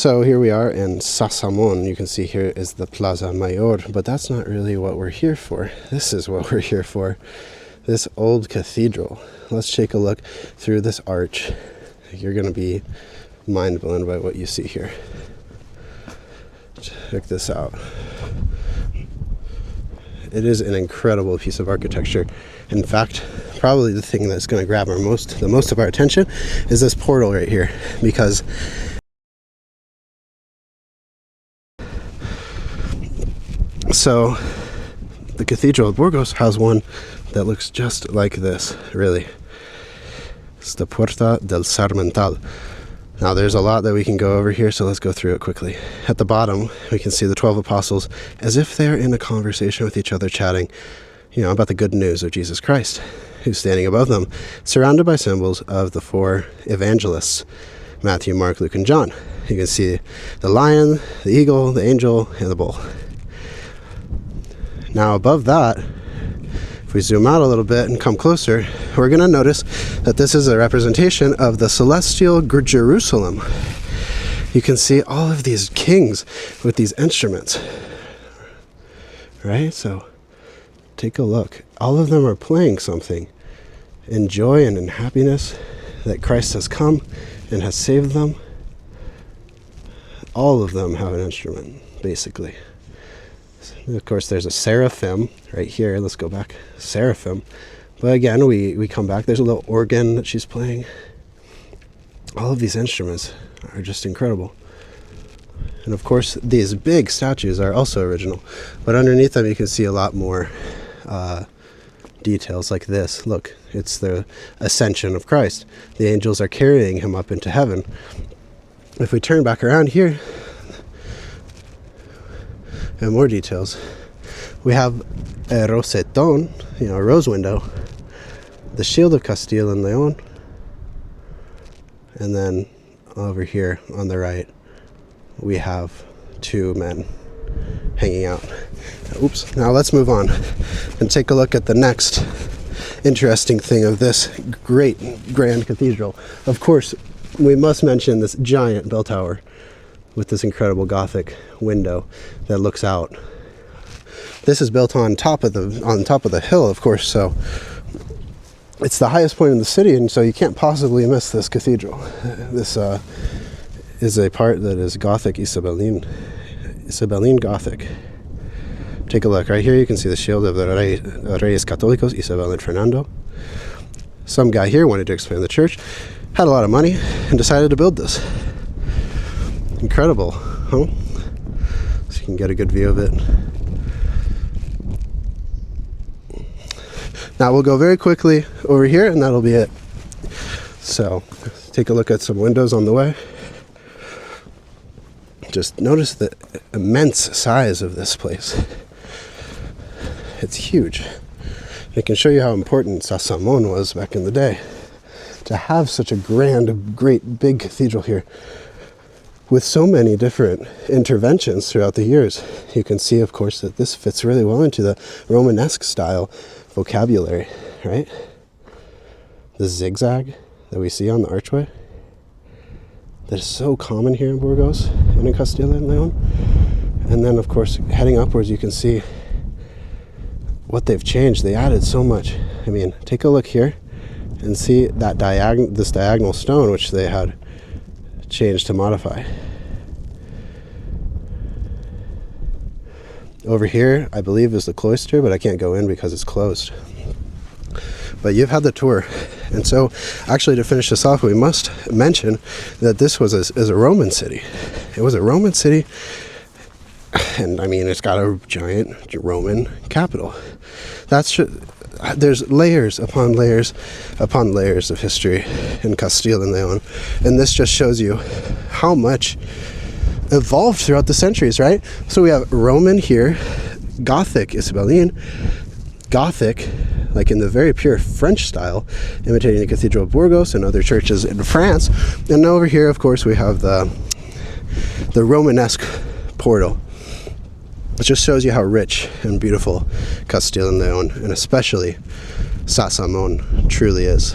So here we are in Sasamón. You can see here is the Plaza Mayor, but that's not really what we're here for. This is what we're here for. This old cathedral. Let's take a look through this arch. You're going to be mind blown by what you see here. Check this out. It is an incredible piece of architecture. In fact, probably the thing that's going to grab the most of our attention is this portal right here, because so the Cathedral of Burgos has one that looks just like this, really. It's the Puerta del Sarmental. Now there's a lot that we can go over here, so let's go through it quickly. At the bottom, we can see the 12 apostles as if they're in a conversation with each other, chatting, about the good news of Jesus Christ, who's standing above them, surrounded by symbols of the 4 evangelists, Matthew, Mark, Luke, and John. You can see the lion, the eagle, the angel, and the bull. Now above that, if we zoom out a little bit and come closer, we're going to notice that this is a representation of the celestial Jerusalem. You can see all of these kings with these instruments, right? So take a look. All of them are playing something in joy and in happiness that Christ has come and has saved them. All of them have an instrument, basically. Of course, there's a seraphim right here. Let's go back. Seraphim. But again, we come back. There's a little organ that she's playing. All of these instruments are just incredible. And of course, these big statues are also original. But underneath them, you can see a lot more details like this. Look, it's the ascension of Christ. The angels are carrying him up into heaven. If we turn back around here, and more details, we have a rosetón, a rose window, the shield of Castile and Leon, and then over here on the right we have 2 men hanging out. Oops. Now let's move on and take a look at the next interesting thing of this great grand cathedral. Of course, we must mention this giant bell tower with this incredible Gothic window that looks out. This is built on top of the hill, of course, so it's the highest point in the city, and so you can't possibly miss this cathedral. This is a part that is Gothic, Isabelline Gothic. Take a look. Right here you can see the shield of the Reyes Católicos, Isabel and Fernando. Some guy here wanted to expand the church, had a lot of money, and decided to build this. Incredible, huh? So you can get a good view of it. Now we'll go very quickly over here, and that'll be it. So take a look at some windows on the way. Just notice the immense size of this place. It's huge. It can show you how important Sasamón was back in the day. To have such a great, big cathedral here with so many different interventions throughout the years. You can see, of course, that this fits really well into the Romanesque style vocabulary, right? The zigzag that we see on the archway, that is so common here in Burgos and in Castile and Leon. And then, of course, heading upwards, you can see what they've changed. They added so much. I mean, take a look here and see that this diagonal stone, which they had changed to modify. Over here, I believe, is the cloister, but I can't go in because it's closed. But you've had the tour. And so, actually, to finish this off, we must mention that this was a Roman city. It was a Roman city, and I mean, it's got a giant Roman capital. There's layers upon layers upon layers of history in Castile and Leon, and this just shows you how much evolved throughout the centuries, right? So we have Roman here, Gothic, Isabelline, Gothic, like in the very pure French style, imitating the Cathedral of Burgos and other churches in France. And over here, of course, we have the Romanesque portal. It just shows you how rich and beautiful Castile and Leon, and especially Sasamón, truly is.